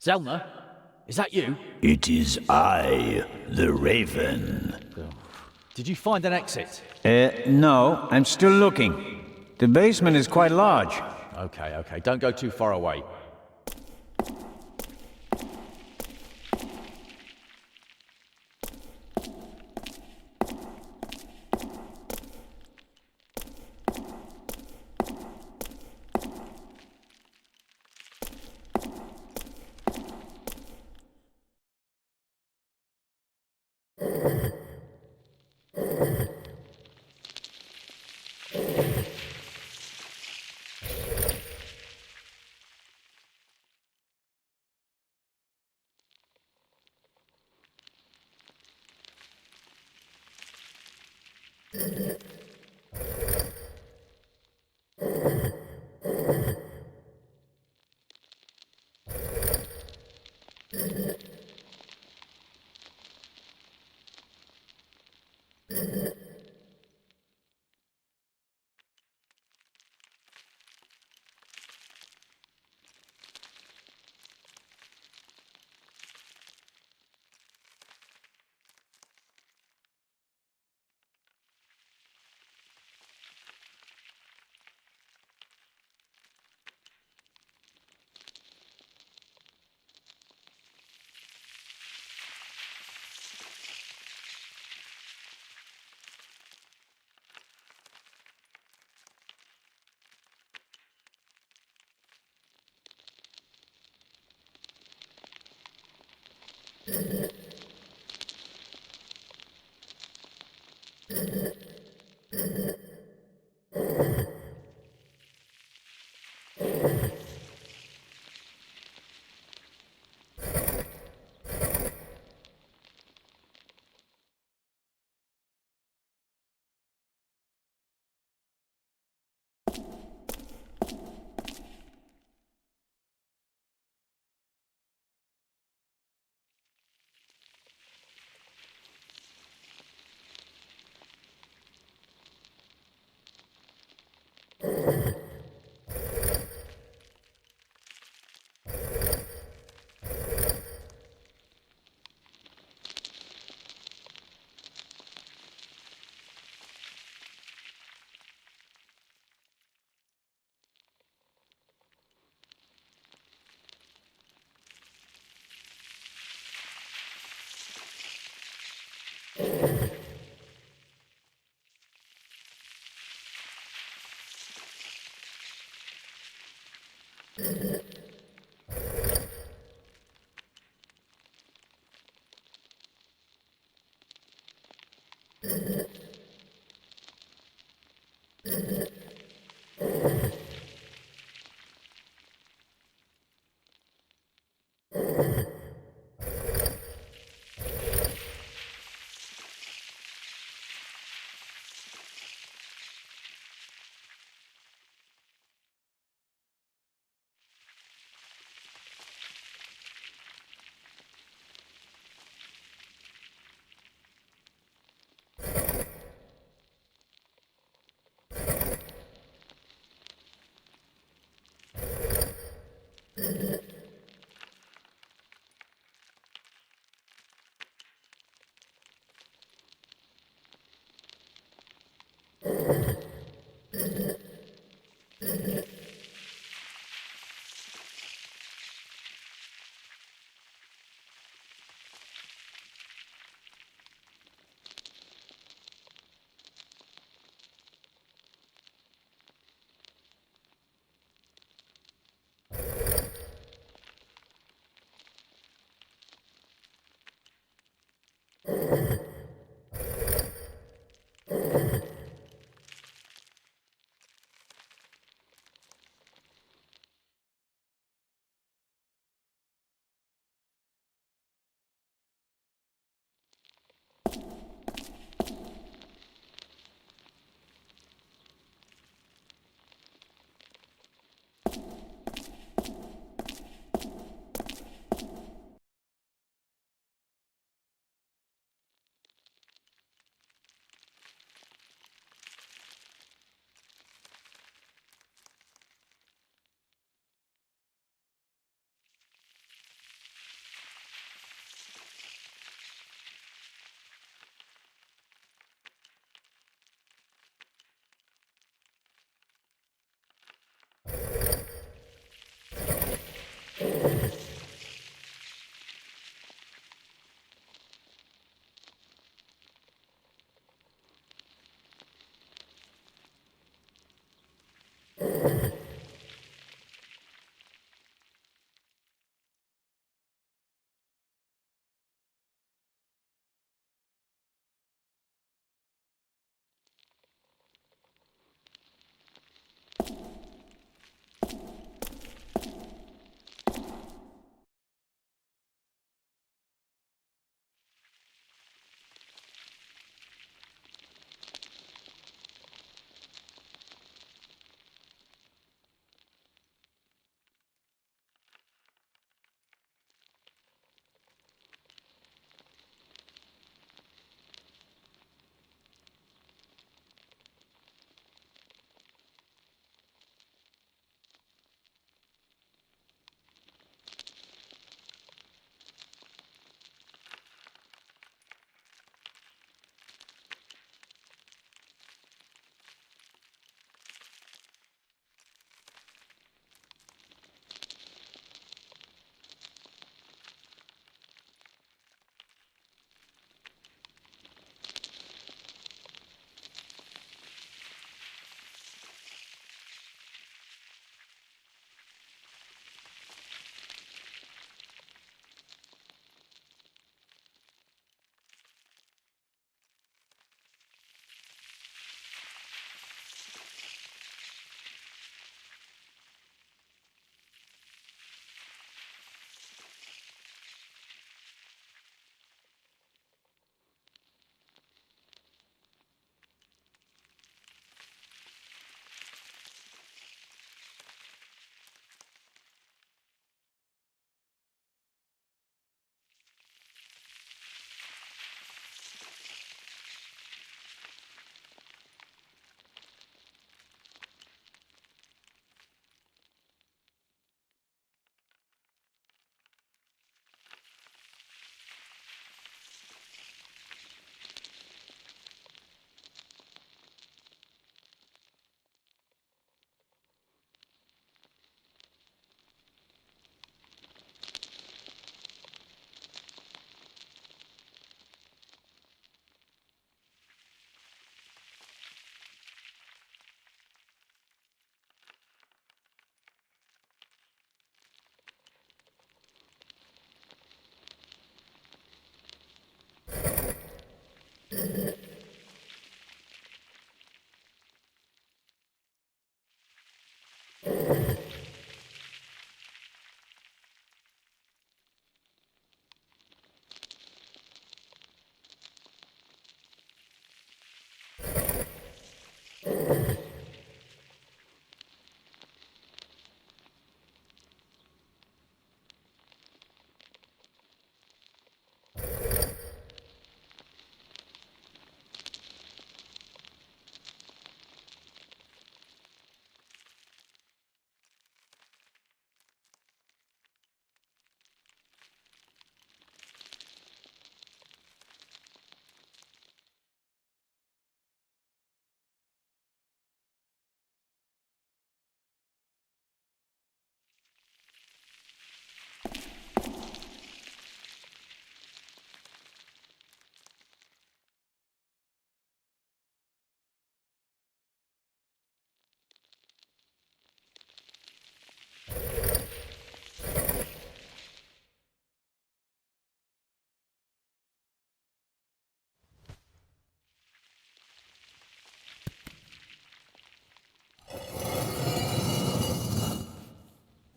Zelna? Is that you? It is I, the Raven. Did you find an exit? No, I'm still looking. The basement is quite large. Okay. Don't go too far away.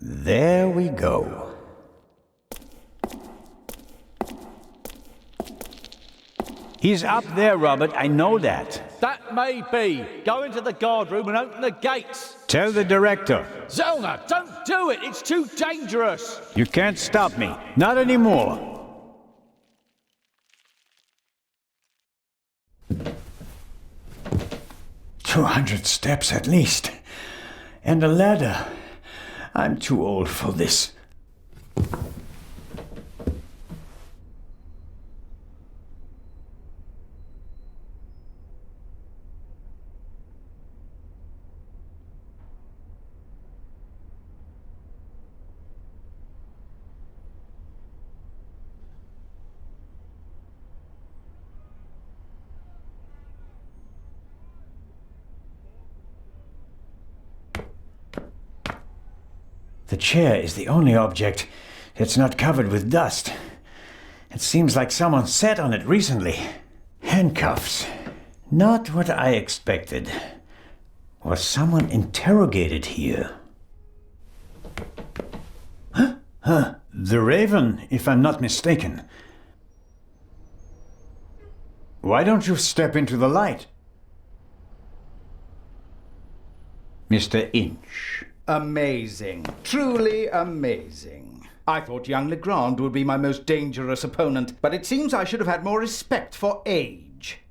There we go. He's up there, Robert. I know that. That may be. Go into the guard room and open the gates. Tell the director. Zelna, don't do it. It's too dangerous. You can't stop me. Not anymore. "200 steps at least. And a ladder. I'm too old for this." The chair is the only object that's not covered with dust. It seems like someone sat on it recently. Handcuffs. Not what I expected. Was someone interrogated here? Huh? The Raven, if I'm not mistaken. Why don't you step into the light? Mr. Inch. Amazing. Truly amazing. I thought young Legrand would be my most dangerous opponent, but it seems I should have had more respect for age.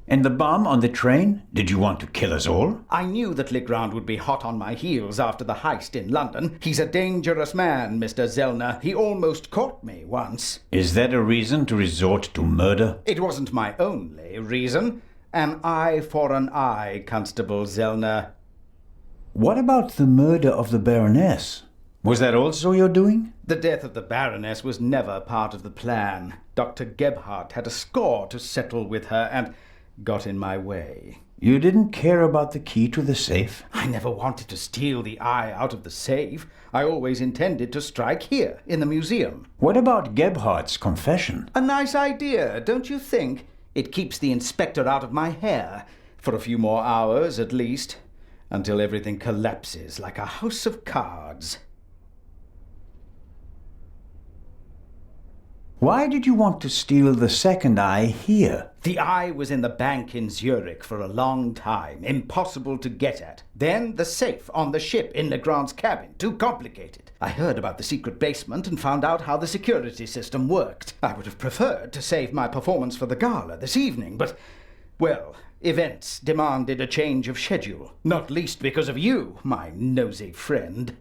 And the bomb on the train? Did you want to kill us all? I knew that Legrand would be hot on my heels after the heist in London. He's a dangerous man, Mr. Zellner. He almost caught me once. Is that a reason to resort to murder? It wasn't my only reason. An eye for an eye, Constable Zellner. What about the murder of the Baroness? Was that also your doing? The death of the Baroness was never part of the plan. Dr. Gebhardt had a score to settle with her and got in my way. You didn't care about the key to the safe? I never wanted to steal the eye out of the safe. I always intended to strike here, in the museum. What about Gebhardt's confession? A nice idea, don't you think? It keeps the inspector out of my hair, for a few more hours at least, until everything collapses like a house of cards. Why did you want to steal the second eye here? The eye was in the bank in Zurich for a long time, impossible to get at. Then the safe on the ship in Legrand's cabin, too complicated. I heard about the secret basement and found out how the security system worked. I would have preferred to save my performance for the gala this evening, but, well, events demanded a change of schedule. Not least because of you, my nosy friend.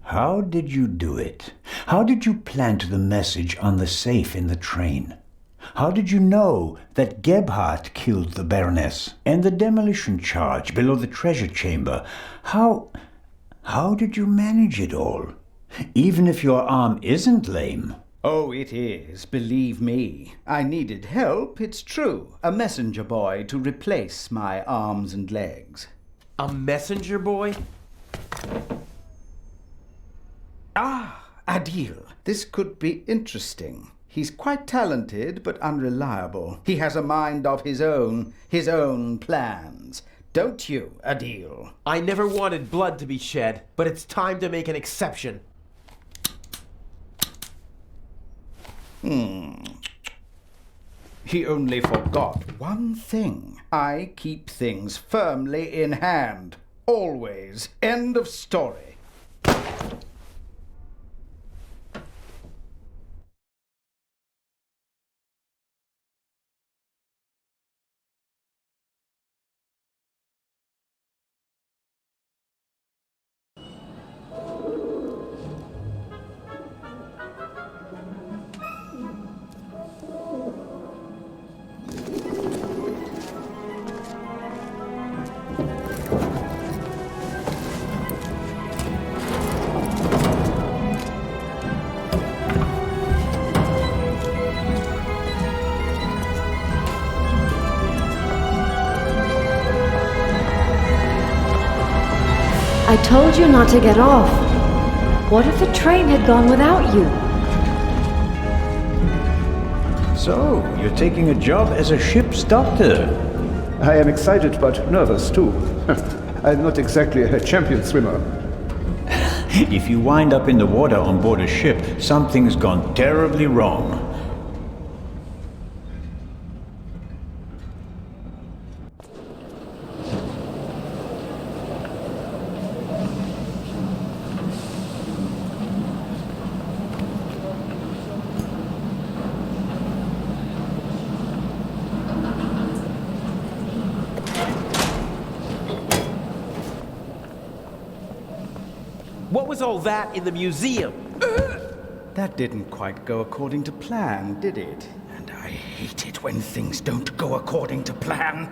How did you do it? How did you plant the message on the safe in the train? How did you know that Gebhardt killed the Baroness? And the demolition charge below the treasure chamber? How did you manage it all? Even if your arm isn't lame. Oh, it is, believe me. I needed help, it's true. A messenger boy to replace my arms and legs. A messenger boy? Ah, Adil. This could be interesting. He's quite talented, but unreliable. He has a mind of his own plans. Don't you, Adil? I never wanted blood to be shed, but it's time to make an exception. He He only forgot one thing. I keep things firmly in hand. Always. End of story. I told you not to get off. What if the train had gone without you? So, you're taking a job as a ship's doctor. I am excited but nervous too. I'm not exactly a champion swimmer. If you wind up in the water on board a ship, something's gone terribly wrong. What was all that in the museum? That didn't quite go according to plan, did it? And I hate it when things don't go according to plan.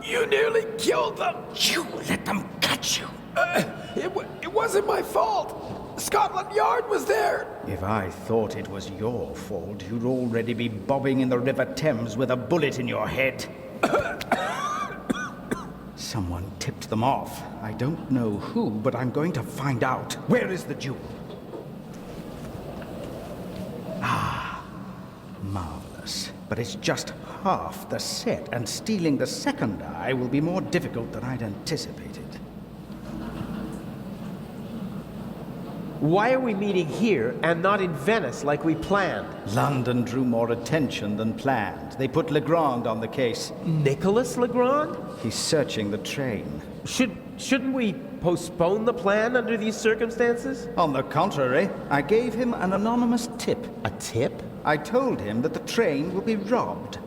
You nearly killed them. You let them catch you. It wasn't my fault. Scotland Yard was there. If I thought it was your fault, you'd already be bobbing in the River Thames with a bullet in your head. Someone tipped them off. I don't know who, but I'm going to find out. Where is the jewel? Ah, marvelous. But it's just half the set, and stealing the second eye will be more difficult than I'd anticipated. Why are we meeting here and not in Venice like we planned? London drew more attention than planned. They put Legrand on the case. Nicholas Legrand? He's searching the train. Shouldn't we postpone the plan under these circumstances? On the contrary, I gave him an anonymous tip. A tip? I told him that the train will be robbed.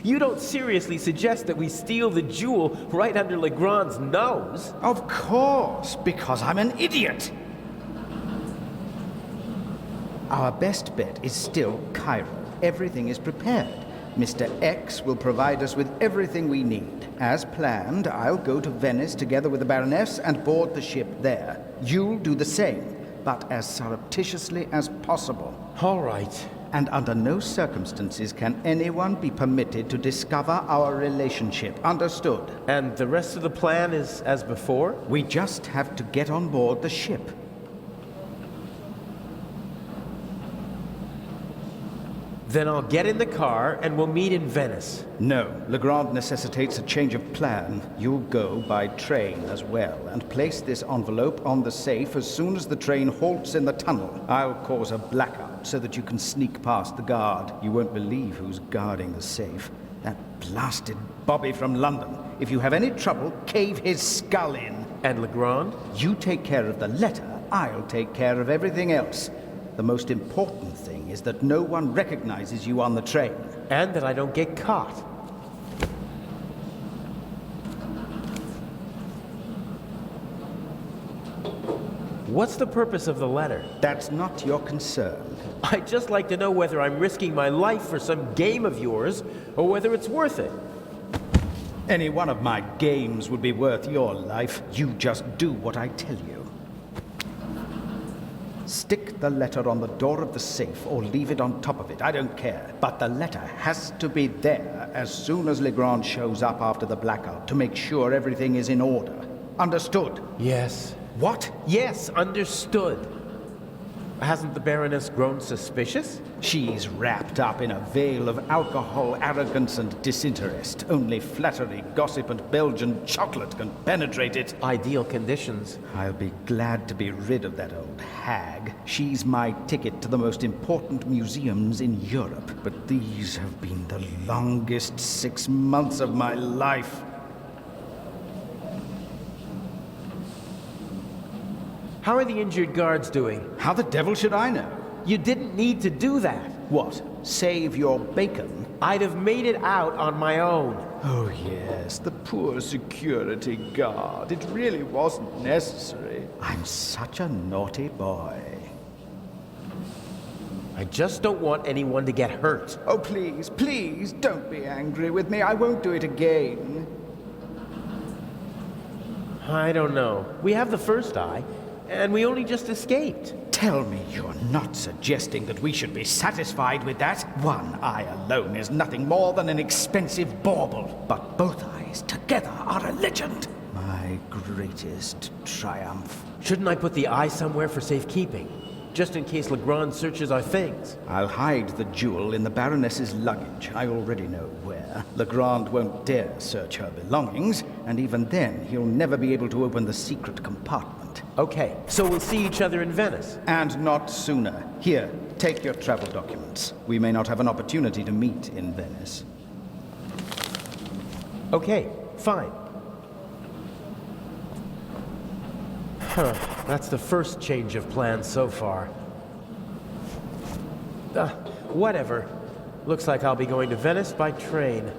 You don't seriously suggest that we steal the jewel right under Legrand's nose? Of course, because I'm an idiot. Our best bet is still Cairo. Everything is prepared. Mr. X will provide us with everything we need. As planned, I'll go to Venice together with the Baroness and board the ship there. You'll do the same, but as surreptitiously as possible. All right. And under no circumstances can anyone be permitted to discover our relationship. Understood? And the rest of the plan is as before? We just have to get on board the ship. Then I'll get in the car and we'll meet in Venice. No, Legrand necessitates a change of plan. You'll go by train as well, and place this envelope on the safe as soon as the train halts in the tunnel. I'll cause a blackout so that you can sneak past the guard. You won't believe who's guarding the safe. That blasted Bobby from London. If you have any trouble, cave his skull in. And Legrand? You take care of the letter, I'll take care of everything else. The most important thing is that no one recognizes you on the train. And that I don't get caught. What's the purpose of the letter? That's not your concern. I'd just like to know whether I'm risking my life for some game of yours, or whether it's worth it. Any one of my games would be worth your life. You just do what I tell you. Stick the letter on the door of the safe or leave it on top of it. I don't care. But the letter has to be there as soon as Legrand shows up after the blackout to make sure everything is in order. Understood? Yes. What? Yes, understood. Hasn't the Baroness grown suspicious? She's wrapped up in a veil of alcohol, arrogance, and disinterest. Only flattery, gossip, and Belgian chocolate can penetrate it. Ideal conditions. I'll be glad to be rid of that old hag. She's my ticket to the most important museums in Europe. But these have been the longest 6 months of my life. How are the injured guards doing? How the devil should I know? You didn't need to do that. What? Save your bacon? I'd have made it out on my own. Oh, yes, the poor security guard. It really wasn't necessary. I'm such a naughty boy. I just don't want anyone to get hurt. Oh, please, please, don't be angry with me. I won't do it again. I don't know. We have the first eye, and we only just escaped. Tell me you're not suggesting that we should be satisfied with that? One eye alone is nothing more than an expensive bauble, but both eyes together are a legend. My greatest triumph. Shouldn't I put the eye somewhere for safekeeping? Just in case Legrand searches our things. I'll hide the jewel in the Baroness's luggage. I already know where. Legrand won't dare search her belongings, and even then, he'll never be able to open the secret compartment. Okay, so we'll see each other in Venice. And not sooner. Here, take your travel documents. We may not have an opportunity to meet in Venice. Okay, fine. That's the first change of plans so far. Whatever. Looks like I'll be going to Venice by train.